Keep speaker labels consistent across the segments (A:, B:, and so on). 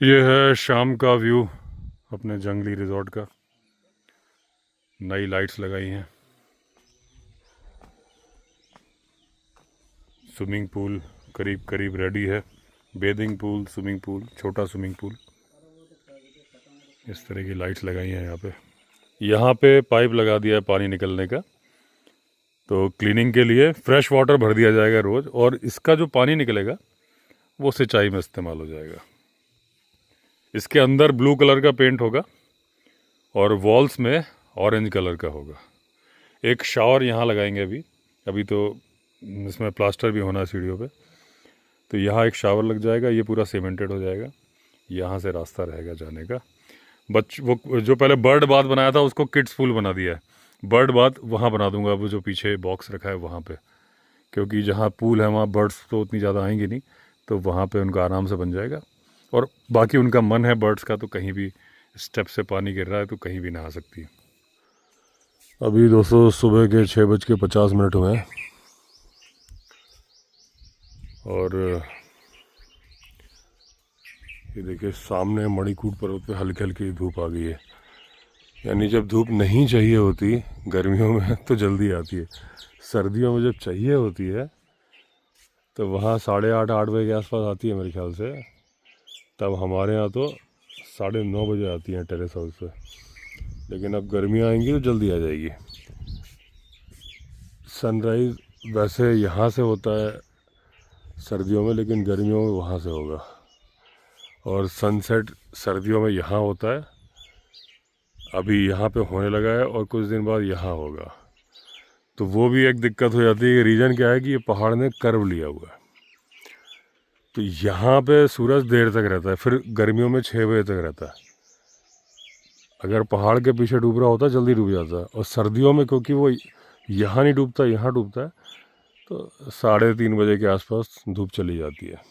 A: ये है शाम का व्यू अपने जंगली रिजॉर्ट का। नई लाइट्स लगाई हैं। स्विमिंग पूल करीब करीब रेडी है। बेदिंग पूल, स्विमिंग पूल, छोटा स्विमिंग पूल, इस तरह की लाइट्स लगाई हैं यहाँ पे। यहाँ पे पाइप लगा दिया है पानी निकलने का, तो क्लीनिंग के लिए फ्रेश वाटर भर दिया जाएगा रोज़, और इसका जो पानी निकलेगा वो सिंचाई में इस्तेमाल हो जाएगा। इसके अंदर ब्लू कलर का पेंट होगा और वॉल्स में ऑरेंज कलर का होगा। एक शावर यहाँ लगाएंगे अभी अभी तो इसमें प्लास्टर भी होना है सीढ़ियों पे, तो यहाँ एक शावर लग जाएगा। ये पूरा सीमेंटेड हो जाएगा। यहाँ से रास्ता रहेगा जाने का। वो जो पहले बर्ड बाथ बनाया था उसको किड्स पूल बना दिया है। बर्ड बाथ वहाँ बना दूंगा, वो जो पीछे बॉक्स रखा है वहाँ पे, क्योंकि जहाँ पूल है वहाँ बर्ड्स तो उतनी ज़्यादा आएंगी नहीं, तो वहाँ पे उनका आराम से बन जाएगा। और बाकी उनका मन है बर्ड्स का, तो कहीं भी स्टेप से पानी गिर रहा है तो कहीं भी नहा सकती है। अभी दोस्तों सुबह के 6:50 हुए हैं और ये देखिए सामने मणिकूट पर्वत पे हल्की हल्की धूप आ गई है। यानी जब धूप नहीं चाहिए होती गर्मियों में तो जल्दी आती है, सर्दियों में जब चाहिए होती है तो वहाँ 8:30-8 बजे के आसपास आती है मेरे ख्याल से। तब हमारे यहाँ तो 9:30 बजे आती हैं टेरेस हाउस पे। लेकिन अब गर्मियाँ आएंगी तो जल्दी आ जाएगी। सनराइज़ वैसे यहाँ से होता है सर्दियों में, लेकिन गर्मियों में वहाँ से होगा। और सनसेट सर्दियों में यहाँ होता है, अभी यहाँ पे होने लगा है, और कुछ दिन बाद यहाँ होगा। तो वो भी एक दिक्कत हो जाती है। रीज़न क्या है कि ये पहाड़ ने कर्व लिया हुआ है, तो यहाँ पे सूरज देर तक रहता है, फिर गर्मियों में 6 बजे तक रहता है। अगर पहाड़ के पीछे डूब रहा होता है जल्दी डूब जाता है, और सर्दियों में क्योंकि वो यहाँ नहीं डूबता यहाँ डूबता है, तो 3:30 बजे के आसपास धूप चली जाती है।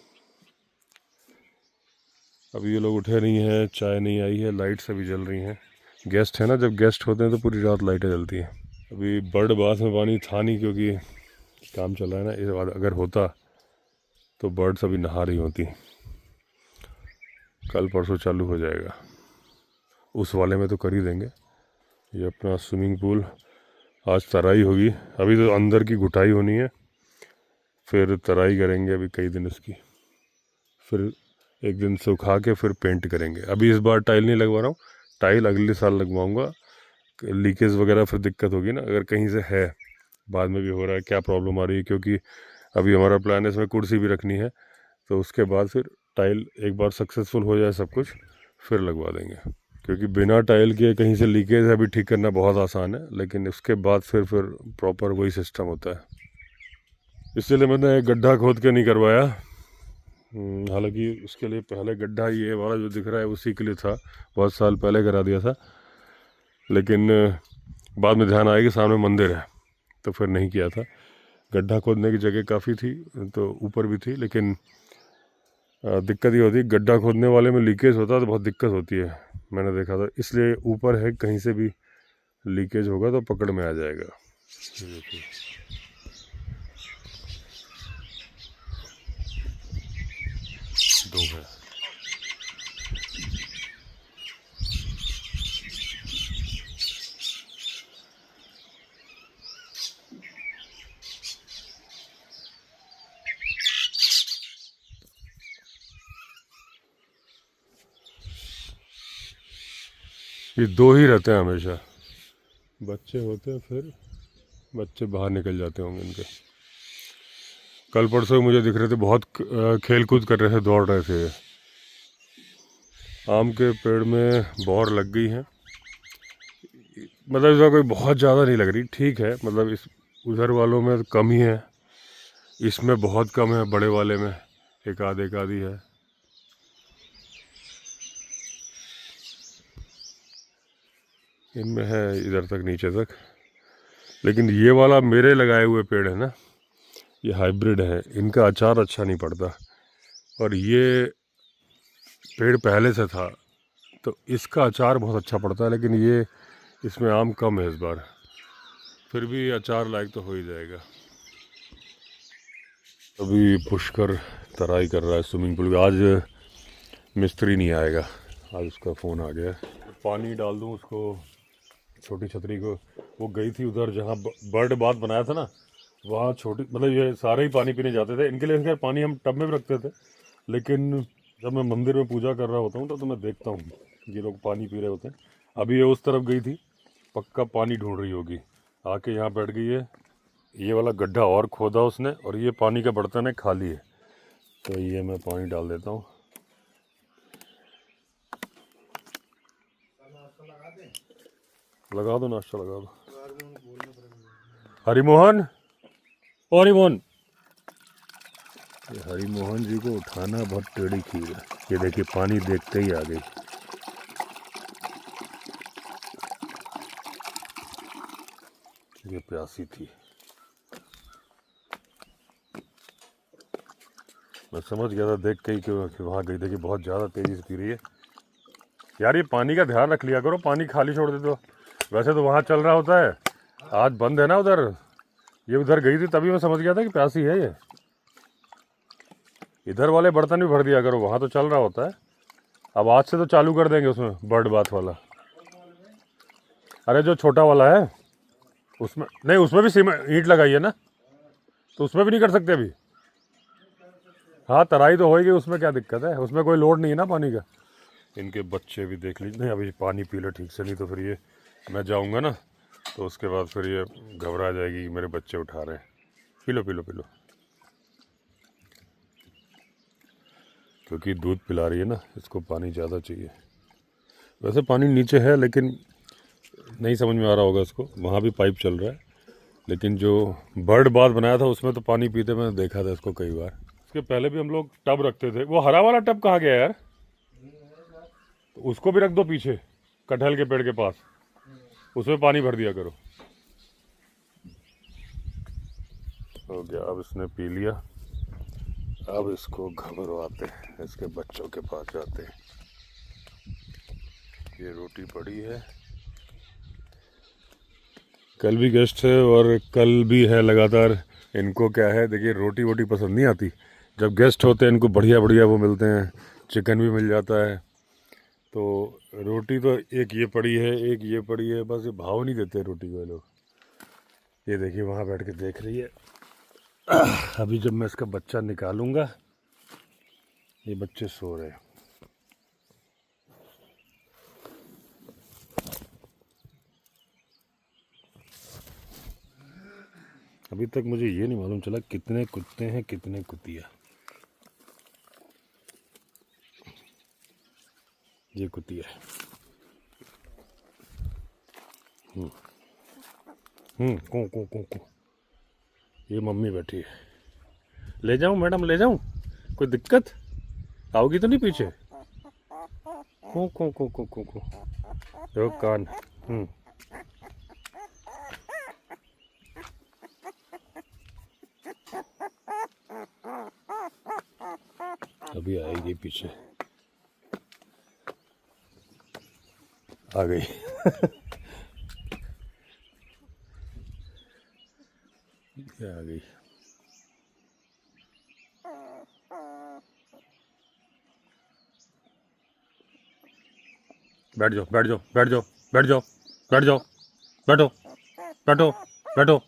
A: अभी ये लोग उठे नहीं हैं, चाय नहीं आई है, लाइट्स अभी जल रही हैं। गेस्ट है ना, जब गेस्ट होते हैं तो पूरी रात लाइटें जलती हैं। अभी बर्ड बाथ में पानी था नहीं क्योंकि काम चल रहा है ना। इस बाद अगर होता तो बर्ड्स अभी नहा रही होती। कल परसों चालू हो जाएगा, उस वाले में तो कर ही देंगे। ये अपना स्विमिंग पूल, आज तराई होगी। अभी तो अंदर की घुटाई होनी है, फिर तराई करेंगे अभी कई दिन इसकी, फिर एक दिन सुखा के फिर पेंट करेंगे। अभी इस बार टाइल नहीं लगवा रहा हूँ, टाइल अगले साल लगवाऊंगा। लीकेज वगैरह फिर दिक्कत होगी ना, अगर कहीं से है, बाद में भी हो रहा है क्या प्रॉब्लम आ रही है, क्योंकि अभी हमारा प्लान है इसमें कुर्सी भी रखनी है, तो उसके बाद फिर टाइल एक बार सक्सेसफुल हो जाए सब कुछ फिर लगवा देंगे। क्योंकि बिना टाइल के कहीं से लीकेज है अभी ठीक करना बहुत आसान है, लेकिन उसके बाद फिर प्रॉपर वही सिस्टम होता है। इसलिए मैंने एक गड्ढा खोद के नहीं करवाया। हालांकि उसके लिए पहले गड्ढा ये वाला जो दिख रहा है उसी के लिए था, बहुत साल पहले करा दिया था। लेकिन बाद में ध्यान आया कि सामने मंदिर है, तो फिर नहीं किया था। गड्ढा खोदने की जगह काफ़ी थी, तो ऊपर भी थी, लेकिन दिक्कत ये होती है गड्ढा खोदने वाले में लीकेज होता है तो बहुत दिक्कत होती है, मैंने देखा था। इसलिए ऊपर है, कहीं से भी लीकेज होगा तो पकड़ में आ जाएगा। देखिए दो है। ये दो ही रहते हैं हमेशा, बच्चे होते हैं, फिर बच्चे बाहर निकल जाते होंगे इनके। कल परसों मुझे दिख रहे थे बहुत खेल कूद कर रहे थे, दौड़ रहे थे। आम के पेड़ में बौर लग गई है, मतलब इसका कोई बहुत ज़्यादा नहीं लग रही, ठीक है। मतलब इस उधर वालों में कम ही है, इसमें बहुत कम है, बड़े वाले में एक आधी है। इनमें है इधर तक नीचे तक, लेकिन ये वाला मेरे लगाए हुए पेड़ है ना, ये हाइब्रिड है, इनका अचार अच्छा नहीं पड़ता। और ये पेड़ पहले से था तो इसका अचार बहुत अच्छा पड़ता है, लेकिन ये इसमें आम कम है इस बार, फिर भी अचार लायक तो हो ही जाएगा। अभी पुष्कर तराई कर रहा है स्विमिंग पूल में। आज मिस्त्री नहीं आएगा, आज उसका फ़ोन आ गया। पानी डाल दूँ उसको, छोटी छतरी को। वो गई थी उधर जहाँ बर्ड बाथ बनाया था ना, वहाँ छोटी मतलब ये सारे ही पानी पीने जाते थे। इनके लिए खैर पानी हम टब में भी रखते थे, लेकिन जब मैं मंदिर में पूजा कर रहा होता हूँ तो मैं देखता हूँ ये लोग पानी पी रहे होते हैं। अभी ये उस तरफ गई थी, पक्का पानी ढूंढ रही होगी, आके यहाँ बैठ गई है। ये वाला गड्ढा और खोदा उसने, और ये पानी का बर्तन है खाली है, तो ये मैं पानी डाल देता हूँ। लगा दो नाश्ता, लगा दो। हरिमोहन, ओ हरिमोहन, ये हरिमोहन जी को उठाना बहुत टेढ़ी खीर है। ये देखिए पानी देखते ही आ गई। ये प्यासी थी, मैं समझ गया था देख के ही कि वहाँ गई थी कि बहुत ज़्यादा तेज़ी से पी रही है। यार ये पानी का ध्यान रख लिया करो, पानी खाली छोड़ देते हो। वैसे तो वहाँ चल रहा होता है, आज बंद है ना उधर। ये उधर गई थी तभी मैं समझ गया था कि प्यासी है ये। इधर वाले बर्तन भी भर दिया करो, वहाँ तो चल रहा होता है। अब आज से तो चालू कर देंगे उसमें बर्ड बाथ वाला। अरे जो छोटा वाला है उसमें नहीं, उसमें भी सीमेंट ईंट लगाई है ना, तो उसमें भी नहीं कर सकते अभी। हाँ तराई तो होएगी, उसमें क्या दिक्कत है, उसमें कोई लोड नहीं है ना पानी का। इनके बच्चे भी देख लीजिए। नहीं अभी पानी पी ले ठीक से, नहीं तो फिर ये मैं जाऊंगा ना तो उसके बाद फिर ये घबरा जाएगी कि मेरे बच्चे उठा रहे हैं। P low P low P low, क्योंकि दूध पिला रही है ना, इसको पानी ज़्यादा चाहिए। वैसे पानी नीचे है लेकिन नहीं समझ में आ रहा होगा इसको, वहाँ भी पाइप चल रहा है। लेकिन जो बर्ड बाथ बनाया था उसमें तो पानी पीते मैंने देखा था इसको कई बार। इसके पहले भी हम लोग टब रखते थे। वो हरा वाला टब कहाँ गया यार? तो उसको भी रख दो पीछे कटहल के पेड़ के पास, उसमें पानी भर दिया करो। हो गया, अब इसने पी लिया। अब इसको घबराते हैं, इसके बच्चों के पास जाते हैं। ये रोटी पड़ी है, कल भी गेस्ट है और कल भी है लगातार। इनको क्या है देखिए, रोटी वोटी पसंद नहीं आती। जब गेस्ट होते हैं इनको बढ़िया बढ़िया वो मिलते हैं, चिकन भी मिल जाता है। तो रोटी तो एक ये पड़ी है, एक ये पड़ी है, बस ये भाव नहीं देते रोटी को ये लोग। ये देखिए वहाँ बैठ के देख रही है। अभी जब मैं इसका बच्चा निकालूंगा, ये बच्चे सो रहे हैं। अभी तक मुझे ये नहीं मालूम चला कितने कुत्ते हैं कितने कुतिया। ये कुतिया है। को को को को। ये मम्मी बैठी है। ले जाऊं मैडम, ले जाऊं? कोई दिक्कत आओगी तो नहीं पीछे? को को को को को को। देखो कान। अभी आएगी पीछे, आ गई। आ गई। बैठ जाओ बैठ जाओ बैठ जाओ बैठ जाओ बैठ जाओ, बैठो बैठो बैठो।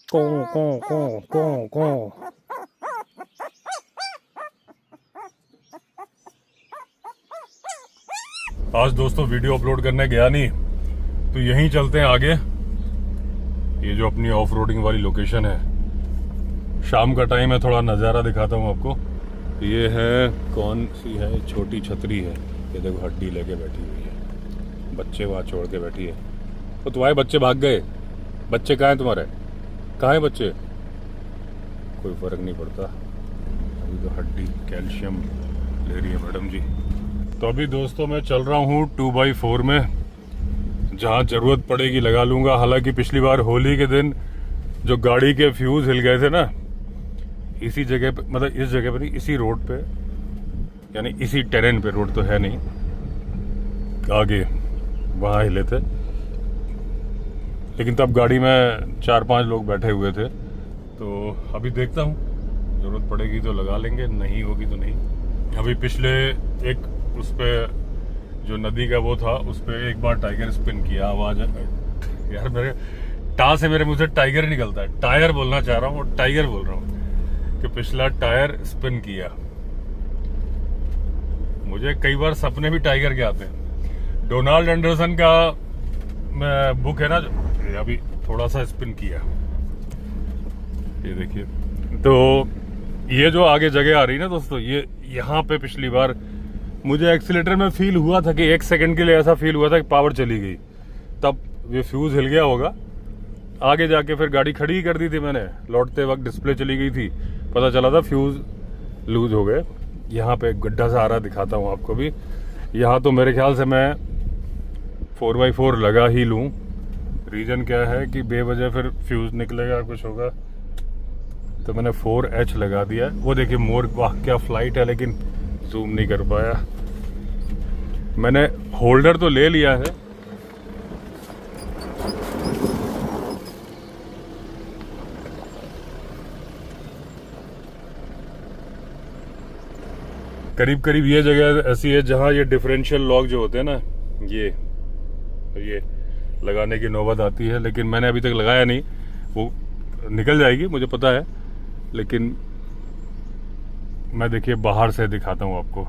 A: को को को को को। आज दोस्तों वीडियो अपलोड करने गया नहीं, तो यहीं चलते हैं आगे। ये जो अपनी ऑफ रोडिंग वाली लोकेशन है, शाम का टाइम है, थोड़ा नज़ारा दिखाता हूँ आपको। ये है कौन सी है, छोटी छतरी है। ये देखो हड्डी लेके बैठी हुई है, बच्चे वहाँ छोड़ के बैठी है। तो तुम्हारे बच्चे भाग गए? बच्चे कहाँ हैं तुम्हारे? कहाँ हैं बच्चे? कोई फ़र्क नहीं पड़ता, अभी तो हड्डी कैल्शियम ले रही है मैडम जी। तो अभी दोस्तों मैं चल रहा हूँ 2x4 में, जहाँ ज़रूरत पड़ेगी लगा लूँगा। हालांकि पिछली बार होली के दिन जो गाड़ी के फ्यूज़ हिल गए थे ना, इसी जगह पे, मतलब इस जगह पर नहीं, इसी रोड पे, यानी इसी टेरेन पे, रोड तो है नहीं आगे, वहाँ हिले थे। लेकिन तब गाड़ी में 4-5 लोग बैठे हुए थे। तो अभी देखता हूँ, ज़रूरत पड़ेगी तो लगा लेंगे, नहीं होगी तो नहीं। अभी पिछले एक उस पर जो नदी का वो था उस पर एक बार टाइगर स्पिन किया। आवाज़ यार मेरे टा से मेरे मुंह से टाइगर ही निकलता है, टायर बोलना चाह रहा हूँ और टाइगर बोल रहा हूँ कि पिछला टायर स्पिन किया। मुझे कई बार सपने भी टाइगर के आते हैं। डोनाल्ड एंडरसन का बुक है ना, अभी थोड़ा सा स्पिन किया, ये देखिए। तो ये जो आगे जगह आ रही ना दोस्तों, ये यहाँ पे पिछली बार मुझे एक्सीलेटर में फील हुआ था कि 1 सेकंड के लिए ऐसा फील हुआ था कि पावर चली गई, तब ये फ्यूज हिल गया होगा। आगे जाके फिर गाड़ी खड़ी ही कर दी थी मैंने, लौटते वक्त डिस्प्ले चली गई थी, पता चला था फ्यूज लूज हो गए। यहाँ पे एक गड्ढा सा आ रहा, दिखाता हूँ आपको भी। यहाँ तो मेरे ख्याल से मैं 4x4 लगा ही लूँ। रीज़न क्या है कि बेवजह फिर फ्यूज निकलेगा, कुछ होगा, तो मैंने 4H लगा दिया। वो देखिए मोर, वाह क्या फ्लाइट है, लेकिन जूम नहीं कर पाया। मैंने होल्डर तो ले लिया है, करीब करीब ये जगह ऐसी है जहाँ ये डिफरेंशियल लॉक जो होते हैं ना, ये लगाने की नौबत आती है, लेकिन मैंने अभी तक लगाया नहीं। वो निकल जाएगी मुझे पता है, लेकिन मैं देखिए बाहर से दिखाता हूँ आपको।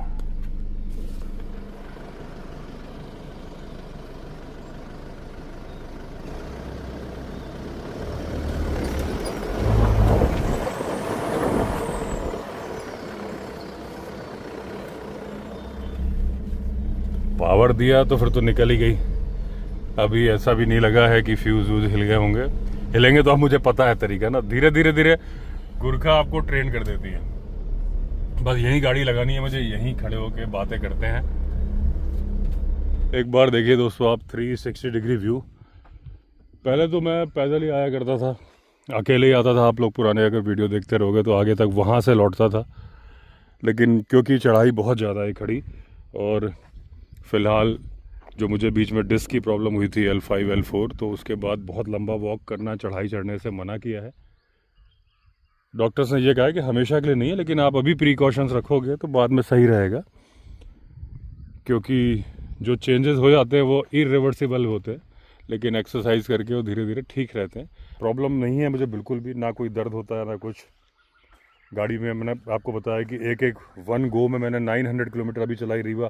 A: पावर दिया तो फिर तो निकल ही गई। अभी ऐसा भी नहीं लगा है कि फ्यूज वूज हिल गए होंगे। हिलेंगे तो अब मुझे पता है तरीका ना, धीरे धीरे धीरे गुरखा आपको ट्रेन कर देती है। बस यही गाड़ी लगानी है मुझे, यहीं खड़े होके बातें करते हैं। एक बार देखिए दोस्तों आप 360 डिग्री व्यू। पहले तो मैं पैदल ही आया करता था, अकेले ही आता था। आप लोग पुराने अगर वीडियो देखते रहोगे तो आगे तक वहाँ से लौटता था, लेकिन क्योंकि चढ़ाई बहुत ज़्यादा है खड़ी, और फ़िलहाल जो मुझे बीच में डिस्क की प्रॉब्लम हुई थी L5 L4, तो उसके बाद बहुत लंबा वॉक करना, चढ़ाई चढ़ने से मना किया है। डॉक्टर्स ने ये कहा है कि हमेशा के लिए नहीं है, लेकिन आप अभी प्रिकॉशंस रखोगे तो बाद में सही रहेगा, क्योंकि जो चेंजेस हो जाते हैं वो इरिवर्सिबल होते हैं, लेकिन एक्सरसाइज करके वो धीरे धीरे ठीक रहते हैं। प्रॉब्लम नहीं है मुझे बिल्कुल भी, ना कोई दर्द होता है ना कुछ। गाड़ी में मैंने आपको बताया कि एक वन गो में मैंने 900 किलोमीटर अभी चलाई रीवा।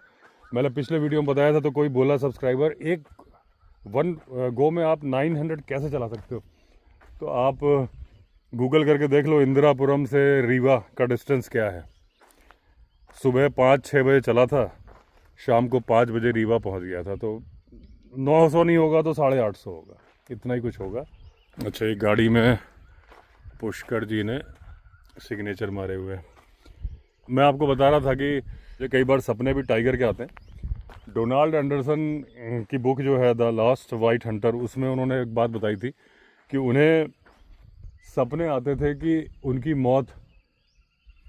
A: मैंने पिछले वीडियो में बताया था, तो कोई बोला सब्सक्राइबर, एक वन गो में आप 900 कैसे चला सकते हो? तो आप गूगल करके देख लो इंदिरापुरम से रीवा का डिस्टेंस क्या है। सुबह 5-6 बजे चला था, शाम को 5 बजे रीवा पहुंच गया था। तो 900 नहीं होगा तो 850 होगा, इतना ही कुछ होगा। अच्छा, एक गाड़ी में पुष्कर जी ने सिग्नेचर मारे हुए हैं। मैं आपको बता रहा था कि ये कई बार सपने भी टाइगर के आते हैं। डोनाल्ड एंडरसन की बुक जो है द लास्ट वाइट हंटर, उसमें उन्होंने एक बात बताई थी कि उन्हें सपने आते थे कि उनकी मौत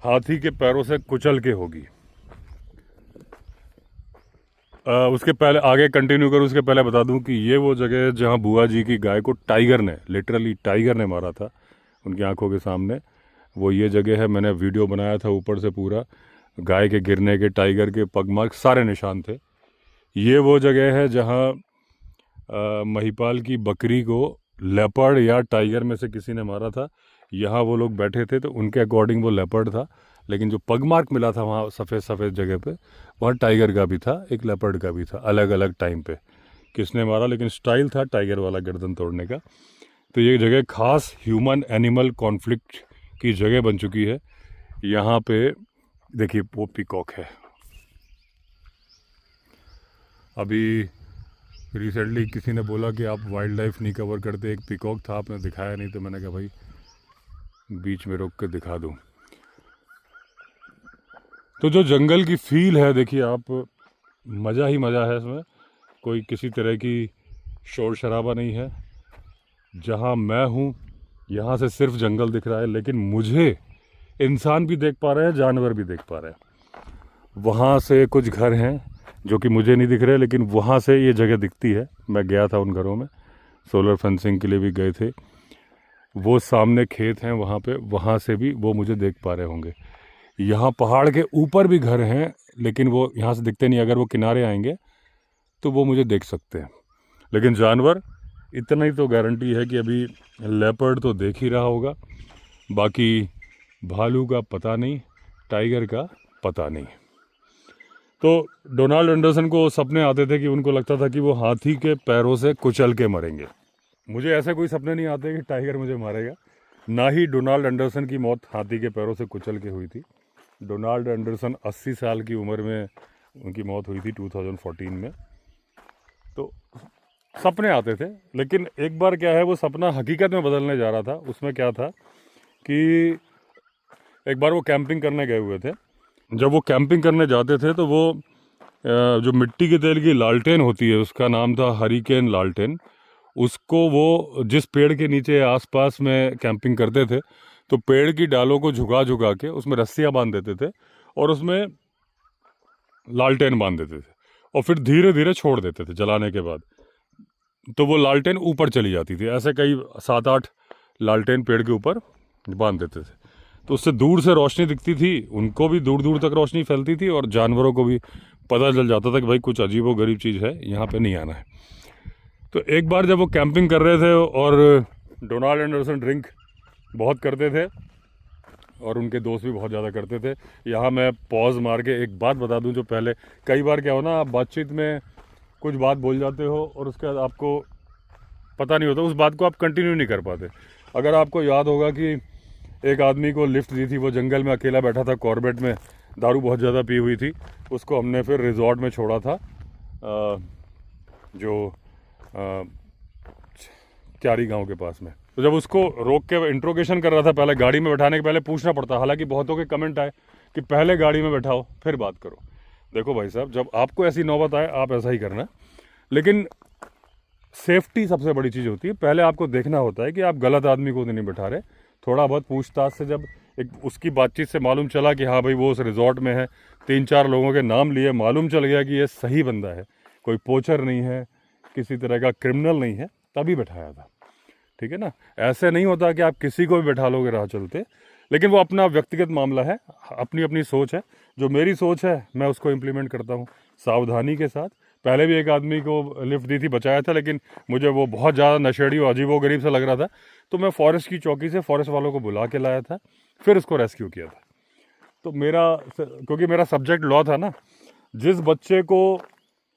A: हाथी के पैरों से कुचल के होगी। उसके पहले आगे कंटिन्यू करूँ, उसके पहले बता दूं कि ये वो जगह है जहां बुआ जी की गाय को टाइगर ने, लिटरली टाइगर ने मारा था उनकी आंखों के सामने। वो ये जगह है, मैंने वीडियो बनाया था ऊपर से पूरा, गाय के गिरने के, टाइगर के पगमार्क, सारे निशान थे। ये वो जगह है जहां महिपाल की बकरी को लेपर्ड या टाइगर में से किसी ने मारा था। यहाँ वो लोग बैठे थे तो उनके अकॉर्डिंग वो लेपर्ड था, लेकिन जो पगमार्क मिला था वहाँ सफ़ेद सफ़ेद जगह पे, वहाँ टाइगर का भी था, एक लेपर्ड का भी था, अलग अलग टाइम पे किसने मारा, लेकिन स्टाइल था टाइगर वाला गर्दन तोड़ने का। तो ये जगह खास ह्यूमन एनिमल कॉन्फ्लिक्ट की जगह बन चुकी है। यहाँ पे देखिए वो पीकॉक है। अभी रिसेंटली किसी ने बोला कि आप वाइल्ड लाइफ नहीं कवर करते, एक पीकॉक था आपने दिखाया नहीं, तो मैंने कहा भाई बीच में रोक के दिखा दूं। तो जो जंगल की फील है देखिए आप, मज़ा ही मज़ा है इसमें। कोई किसी तरह की शोर शराबा नहीं है। जहाँ मैं हूँ यहाँ से सिर्फ जंगल दिख रहा है, लेकिन मुझे इंसान भी देख पा रहे हैं, जानवर भी देख पा रहे हैं। वहाँ से कुछ घर हैं जो कि मुझे नहीं दिख रहे, लेकिन वहाँ से ये जगह दिखती है। मैं गया था उन घरों में, सोलर फेंसिंग के लिए भी गए थे। वो सामने खेत हैं वहाँ पे, वहाँ से भी वो मुझे देख पा रहे होंगे। यहाँ पहाड़ के ऊपर भी घर हैं, लेकिन वो यहाँ से दिखते नहीं। अगर वो किनारे आएंगे तो वो मुझे देख सकते हैं। लेकिन जानवर इतना ही तो गारंटी है कि अभी लेपर्ड तो देख ही रहा होगा, बाकी भालू का पता नहीं, टाइगर का पता नहीं। तो डोनाल्ड एंडरसन को सपने आते थे कि उनको लगता था कि वो हाथी के पैरों से कुचल के मरेंगे। मुझे ऐसे कोई सपने नहीं आते कि टाइगर मुझे मारेगा। ना ही डोनाल्ड एंडरसन की मौत हाथी के पैरों से कुचल के हुई थी। डोनाल्ड एंडरसन 80 साल की उम्र में उनकी मौत हुई थी 2014 में। तो सपने आते थे, लेकिन एक बार क्या है, वो सपना हकीकत में बदलने जा रहा था। उसमें क्या था कि एक बार वो कैंपिंग करने गए हुए थे। जब वो कैंपिंग करने जाते थे तो वो जो मिट्टी के तेल की लालटेन होती है, उसका नाम था हरिकेन लालटेन। उसको वो जिस पेड़ के नीचे आसपास में कैंपिंग करते थे, तो पेड़ की डालों को झुका झुका के उसमें रस्सियाँ बांध देते थे और उसमें लालटेन बांध देते थे और फिर धीरे धीरे छोड़ देते थे जलाने के बाद। तो वो लालटेन ऊपर चली जाती थी। ऐसे कई 7-8 लालटेन पेड़ के ऊपर बांध देते थे, तो उससे दूर से रोशनी दिखती थी, उनको भी दूर दूर तक रोशनी फैलती थी और जानवरों को भी पता चल जाता था कि भाई कुछ अजीबोगरीब चीज़ है, यहाँ पे नहीं आना है। तो एक बार जब वो कैंपिंग कर रहे थे और डोनाल्ड एंडरसन ड्रिंक बहुत करते थे और उनके दोस्त भी बहुत ज़्यादा करते थे। यहाँ मैं पॉज मार के एक बात बता दूँ, जो पहले कई बार क्या हो ना, आप बातचीत में कुछ बात बोल जाते हो और उसके बाद आपको पता नहीं होता, उस बात को आप कंटिन्यू नहीं कर पाते। अगर आपको याद होगा कि एक आदमी को लिफ्ट दी थी, वो जंगल में अकेला बैठा था कॉर्बेट में, दारू बहुत ज़्यादा पी हुई थी, उसको हमने फिर रिजॉर्ट में छोड़ा था, जो क्यारी गांव के पास में। तो जब उसको रोक के इंट्रोगेशन कर रहा था, पहले गाड़ी में बैठाने के पहले पूछना पड़ता, हालांकि बहुतों के कमेंट आए कि पहले गाड़ी में बैठाओ फिर बात करो। देखो भाई साहब, जब आपको ऐसी नौबत आए आप ऐसा ही करना, लेकिन सेफ्टी सबसे बड़ी चीज़ होती है। पहले आपको देखना होता है कि आप गलत आदमी को नहीं बैठा रहे। थोड़ा बहुत पूछताछ से जब एक उसकी बातचीत से मालूम चला कि हाँ भाई वो उस रिजॉर्ट में है, 3-4 लोगों के नाम लिए, मालूम चल गया कि ये सही बंदा है, कोई पोचर नहीं है, किसी तरह का क्रिमिनल नहीं है, तभी बैठाया था। ठीक है ना। ऐसे नहीं होता कि आप किसी को भी बैठा लोगे राह चलते, लेकिन वो अपना व्यक्तिगत मामला है, अपनी अपनी सोच है। जो मेरी सोच है मैं उसको इम्प्लीमेंट करता हूँ सावधानी के साथ। पहले भी एक आदमी को लिफ्ट दी थी, बचाया था, लेकिन मुझे वो बहुत ज़्यादा नशेड़ी और अजीबोगरीब सा लग रहा था, तो मैं फॉरेस्ट की चौकी से फॉरेस्ट वालों को बुला के लाया था, फिर उसको रेस्क्यू किया था। तो क्योंकि मेरा सब्जेक्ट लॉ था ना, जिस बच्चे को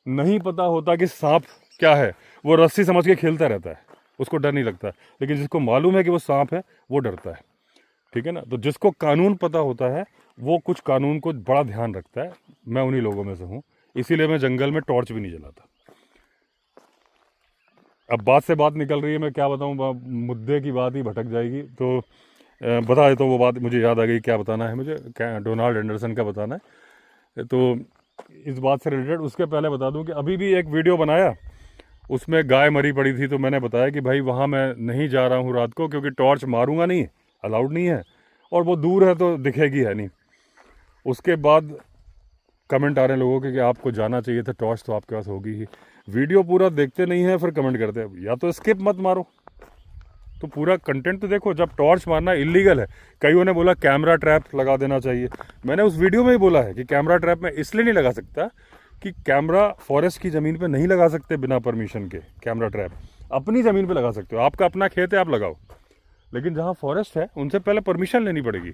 A: नहीं पता होता कि सांप क्या है, वो रस्सी समझ के खेलता रहता है, उसको डर नहीं लगता, लेकिन जिसको मालूम है कि वो सांप है वो डरता है। ठीक है ना। तो जिसको कानून पता होता है वो कुछ कानून को बड़ा ध्यान रखता है। मैं उन्हीं लोगों में से हूँ, इसीलिए मैं जंगल में टॉर्च भी नहीं जलाता। अब बात से बात निकल रही है, मैं क्या बताऊँ, मुद्दे की बात ही भटक जाएगी, तो बता देता हूँ। वो बात मुझे याद आ गई, क्या बताना है मुझे, क्या डोनाल्ड एंडरसन का बताना है। तो इस बात से रिलेटेड उसके पहले बता दूँ कि अभी भी एक वीडियो बनाया, उसमें गाय मरी पड़ी थी, तो मैंने बताया कि भाई वहाँ मैं नहीं जा रहा हूँ रात को, क्योंकि टॉर्च मारूंगा नहीं, अलाउड नहीं है, और वो दूर है तो दिखेगी है नहीं। उसके बाद कमेंट आ रहे हैं लोगों के कि आपको जाना चाहिए था, टॉर्च तो आपके पास होगी ही। वीडियो पूरा देखते नहीं है, फिर कमेंट करते हैं। या तो स्किप मत मारो, तो पूरा कंटेंट तो देखो। जब टॉर्च मारना इलीगल है, कईयों ने बोला कैमरा ट्रैप लगा देना चाहिए, मैंने उस वीडियो में ही बोला है कि कैमरा ट्रैप मैं इसलिए नहीं लगा सकता कि कैमरा फॉरेस्ट की ज़मीन पे नहीं लगा सकते बिना परमिशन के। कैमरा ट्रैप अपनी ज़मीन पे लगा सकते हो, आपका अपना खेत है आप लगाओ, लेकिन जहाँ फॉरेस्ट है उनसे पहले परमिशन लेनी पड़ेगी।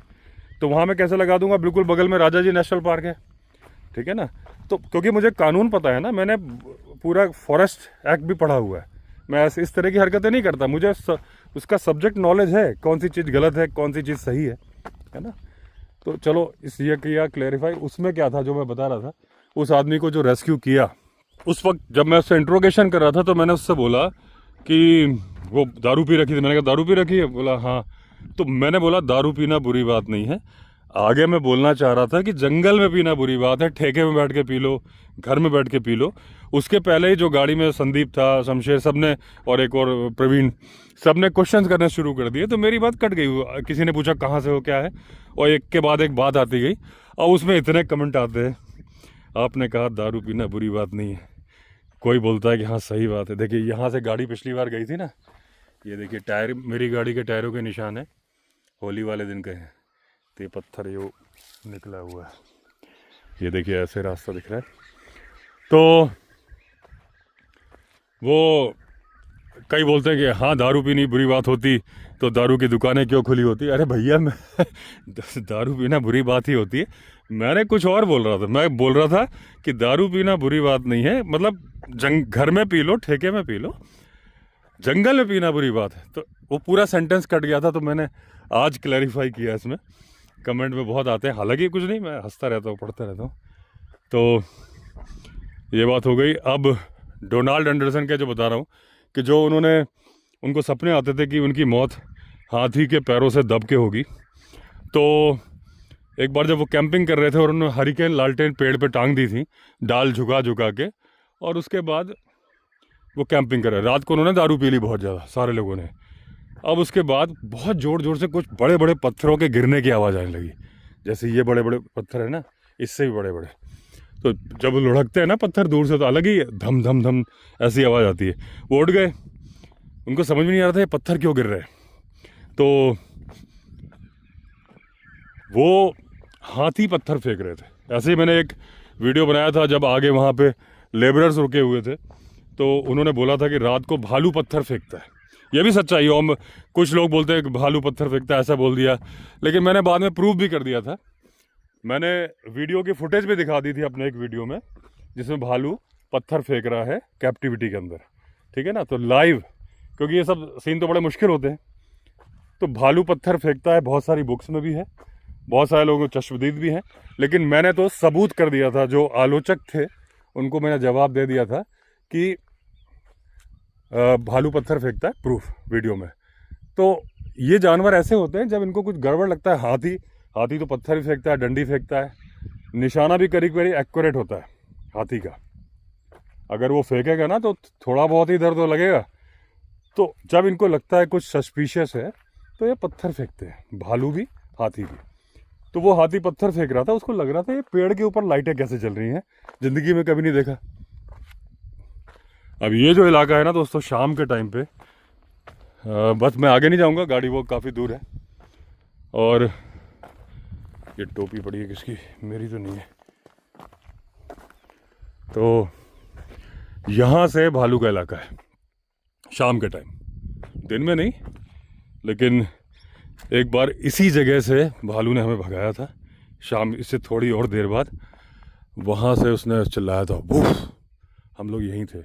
A: तो वहाँ मैं कैसे लगा दूंगा, बिल्कुल बगल में राजा जी नेशनल पार्क है, ठीक है ना। तो क्योंकि मुझे कानून पता है ना, मैंने पूरा फॉरेस्ट एक्ट भी पढ़ा हुआ है, मैं इस तरह की हरकतें नहीं करता। मुझे उसका सब्जेक्ट नॉलेज है, कौन सी चीज़ गलत है, कौन सी चीज़ सही है ना। तो चलो इस ये किया क्लैरिफाई। उसमें क्या था जो मैं बता रहा था, उस आदमी को जो रेस्क्यू किया, उस वक्त जब मैं उससे इंट्रोगेशन कर रहा था, तो मैंने उससे बोला कि वो दारू पी रखी थी। मैंने कहा दारू पी रखी है, बोला हाँ। तो मैंने बोला दारू पीना बुरी बात नहीं है। आगे मैं बोलना चाह रहा था कि जंगल में पीना बुरी बात है, ठेके में बैठ के पी लो, घर में बैठ के पी लो। उसके पहले ही जो गाड़ी में संदीप था, शमशेर, सब ने, और एक और प्रवीण, सब ने क्वेश्चन करने शुरू कर दिए। तो मेरी बात कट गई। किसी ने पूछा कहाँ से हो, क्या है, और एक के बाद एक बात आती गई, और उसमें इतने कमेंट आते हैं, आपने कहा दारू पीना बुरी बात नहीं है, कोई बोलता है कि हाँ सही बात है। देखिए यहाँ से गाड़ी पिछली बार गई थी ना, ये देखिए टायर, मेरी गाड़ी के टायरों के निशान है, होली वाले दिन के हैं। तो ये पत्थर यो निकला हुआ है, ये देखिए ऐसे रास्ता दिख रहा है। तो वो कई बोलते हैं कि हाँ दारू पीनी बुरी बात होती तो दारू की दुकानें क्यों खुली होती। अरे भैया मैं दारू पीना बुरी बात ही होती है, मैंने कुछ और बोल रहा था। मैं बोल रहा था कि दारू पीना बुरी बात नहीं है, मतलब घर में पी लो, ठेके में पी लो, जंगल में पीना बुरी बात है। तो वो पूरा सेंटेंस कट गया था, तो मैंने आज क्लैरिफाई किया। इसमें कमेंट में बहुत आते हैं, हालांकि कुछ नहीं, मैं हंसता रहता हूँ, पढ़ता रहता हूँ। तो ये बात हो गई। अब डोनाल्ड एंडरसन के जो बता रहा हूँ कि जो उनको सपने आते थे कि उनकी मौत हाथी के पैरों से दब के होगी। तो एक बार जब वो कैंपिंग कर रहे थे और उन्होंने हरिकेन लालटेन पेड़ पे टांग दी थी, डाल झुका झुका के, और उसके बाद वो कैंपिंग कर रहे, रात को उन्होंने दारू पी ली बहुत ज़्यादा सारे लोगों ने। अब उसके बाद बहुत ज़ोर ज़ोर से कुछ बड़े बड़े पत्थरों के गिरने की आवाज़ आने लगी, जैसे ये बड़े बड़े पत्थर है ना, इससे भी बड़े बड़े। तो जब लुढ़कते हैं ना पत्थर दूर से, तो अलग ही धम धम धम ऐसी आवाज़ आती है। वो उठ गए, उनको समझ में नहीं आ रहा था ये पत्थर क्यों गिर रहे हैं। तो वो हाथी पत्थर फेंक रहे थे। ऐसे ही मैंने एक वीडियो बनाया था, जब आगे वहाँ पे लेबरर्स रुके हुए थे, तो उन्होंने बोला था कि रात को भालू पत्थर फेंकता है। ये भी सच्चाई है, और कुछ लोग बोलते हैं कि भालू पत्थर फेंकता है, ऐसा बोल दिया, लेकिन मैंने बाद में प्रूव भी कर दिया था। मैंने वीडियो की फुटेज भी दिखा दी थी अपने एक वीडियो में, जिसमें भालू पत्थर फेंक रहा है कैप्टिविटी के अंदर, ठीक है ना। तो लाइव, क्योंकि ये सब सीन तो बड़े मुश्किल होते हैं, तो भालू पत्थर फेंकता है, बहुत सारी बुक्स में भी है, बहुत सारे लोगों को चश्मदीद भी हैं। लेकिन मैंने तो सबूत कर दिया था, जो आलोचक थे उनको मैंने जवाब दे दिया था कि भालू पत्थर फेंकता है, प्रूफ वीडियो में। तो ये जानवर ऐसे होते हैं, जब इनको कुछ गड़बड़ लगता है, हाथी तो पत्थर भी फेंकता है, डंडी फेंकता है, निशाना भी करीब करीब एक्यूरेट होता है हाथी का। अगर वो फेंकेगा ना तो थोड़ा बहुत ही दर्द तो लगेगा। तो जब इनको लगता है कुछ सस्पिशियस है, तो ये पत्थर फेंकते हैं, भालू भी हाथी भी। तो वो हाथी पत्थर फेंक रहा था, उसको लग रहा था ये पेड़ के ऊपर लाइटें कैसे चल रही हैं, ज़िंदगी में कभी नहीं देखा। अब ये जो इलाका है ना दोस्तों, शाम के टाइम पे, बस मैं आगे नहीं जाऊंगा, गाड़ी वो काफ़ी दूर है। और ये टोपी पड़ी है किसकी, मेरी तो नहीं है। तो यहाँ से भालू का इलाका है शाम के टाइम, दिन में नहीं। लेकिन एक बार इसी जगह से भालू ने हमें भगाया था शाम, इससे थोड़ी और देर बाद वहाँ से उसने चिल्लाया था, वुफ, हम लोग यहीं थे।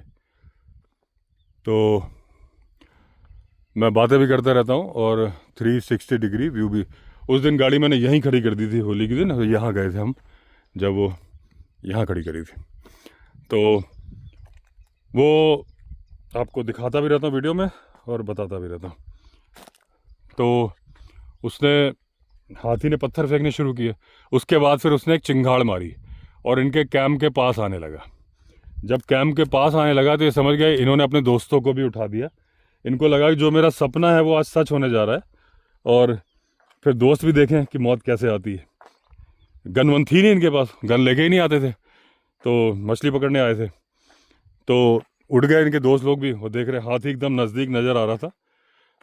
A: तो मैं बातें भी करता रहता हूँ, और 360 डिग्री व्यू भी। उस दिन गाड़ी मैंने यहीं खड़ी कर दी थी, होली के दिन यहाँ गए थे हम, जब वो यहाँ खड़ी करी थी। तो वो आपको दिखाता भी रहता हूँ वीडियो में और बताता भी रहता हूँ। तो उसने, हाथी ने पत्थर फेंकने शुरू किए, उसके बाद फिर उसने एक चिंगाड़ मारी और इनके कैंप के पास आने लगा। जब कैंप के पास आने लगा तो ये समझ गए, इन्होंने अपने दोस्तों को भी उठा दिया। इनको लगा कि जो मेरा सपना है वो आज सच होने जा रहा है। और फिर दोस्त भी देखें कि मौत कैसे आती है। गन वन थी नहीं इनके पास, गन लेके ही नहीं आते थे, तो मछली पकड़ने आए थे। तो उड़ गए इनके दोस्त लोग भी, वो देख रहे हाथी एकदम नज़दीक नज़र आ रहा था,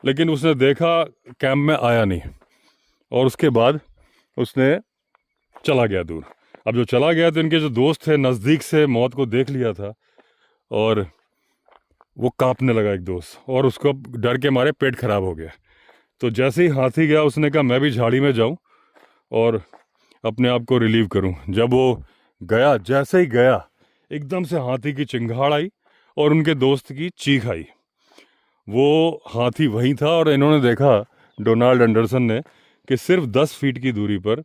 A: लेकिन उसने देखा कैंप में आया नहीं, और उसके बाद उसने चला गया दूर। अब जो चला गया तो इनके जो दोस्त थे नज़दीक से मौत को देख लिया था, और वो कांपने लगा एक दोस्त, और उसको डर के मारे पेट खराब हो गया। तो जैसे ही हाथी गया, उसने कहा मैं भी झाड़ी में जाऊं और अपने आप को रिलीव करूं। जब वो गया, जैसे ही गया, एकदम से हाथी की चिंगाड़ आई और उनके दोस्त की चीख आई। वो हाथी वहीं था, और इन्होंने देखा, डोनाल्ड एंडरसन ने, कि सिर्फ 10 फीट की दूरी पर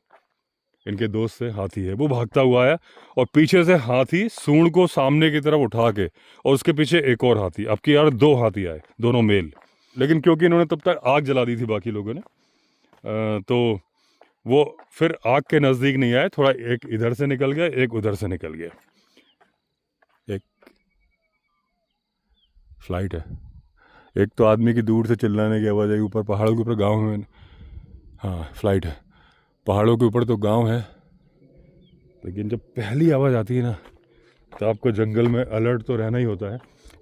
A: इनके दोस्त से हाथी है। वो भागता हुआ आया, और पीछे से हाथी सूंड को सामने की तरफ उठा के, और उसके पीछे एक और हाथी। अब की यार 2 हाथी आए, दोनों मेल। लेकिन क्योंकि इन्होंने तब तक आग जला दी थी बाकी लोगों ने, तो वो फिर आग के नज़दीक नहीं आए, थोड़ा एक इधर से निकल गया, एक उधर से निकल गया। एक फ्लाइट है, एक तो आदमी की दूर से चिल्लाने की आवाज़ आई, ऊपर पहाड़ों के ऊपर गाँव में। हाँ फ्लाइट है, पहाड़ों के ऊपर तो गांव है, लेकिन जब पहली आवाज़ आती है ना, तो आपको जंगल में अलर्ट तो रहना ही होता है,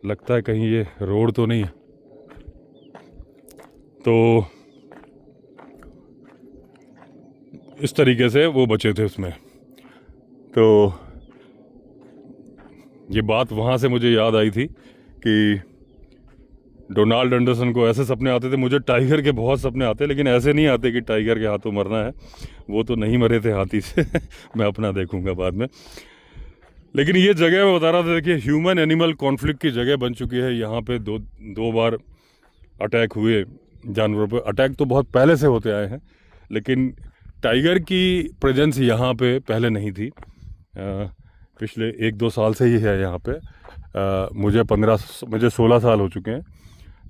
A: लगता है कहीं ये रोड तो नहीं है। तो इस तरीके से वो बचे थे उसमें। तो ये बात वहाँ से मुझे याद आई थी कि डोनाल्ड एंडरसन को ऐसे सपने आते थे, मुझे टाइगर के बहुत सपने आते, लेकिन ऐसे नहीं आते कि टाइगर के हाथों मरना है, वो तो नहीं मरे थे हाथी से मैं अपना देखूंगा बाद में। लेकिन ये जगह मैं बता रहा था, देखिए ह्यूमन एनिमल कॉन्फ्लिक्ट की जगह बन चुकी है। यहाँ पे दो बार अटैक हुए जानवरों पर। अटैक तो बहुत पहले से होते आए हैं, लेकिन टाइगर की प्रेजेंस यहाँ पे पहले नहीं थी। पिछले 1-2 साल से ही है यहाँ पे। मुझे 16 साल हो चुके हैं।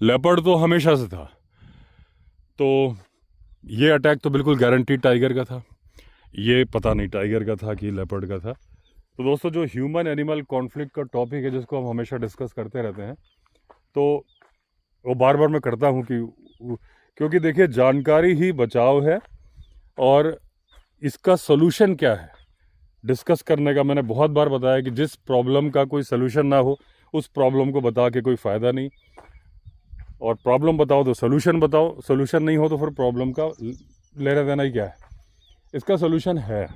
A: लेपर्ड तो हमेशा से था। तो ये अटैक तो बिल्कुल गारंटीड टाइगर का था, ये पता नहीं टाइगर का था कि लेपर्ड का था। तो दोस्तों, जो ह्यूमन एनिमल कॉन्फ्लिक्ट का टॉपिक है, जिसको हम हमेशा डिस्कस करते रहते हैं, तो वो बार बार मैं करता हूँ क्योंकि देखिए, जानकारी ही बचाव है और इसका सोल्यूशन क्या है डिस्कस करने का मैंने बहुत बार बताया कि जिस प्रॉब्लम का कोई सोल्यूशन ना हो, उस प्रॉब्लम को बता के कोई फ़ायदा नहीं। और प्रॉब्लम बताओ तो सोल्यूशन बताओ, सोल्यूशन नहीं हो तो फिर प्रॉब्लम का लेना देना ही क्या है। इसका सोल्यूशन है।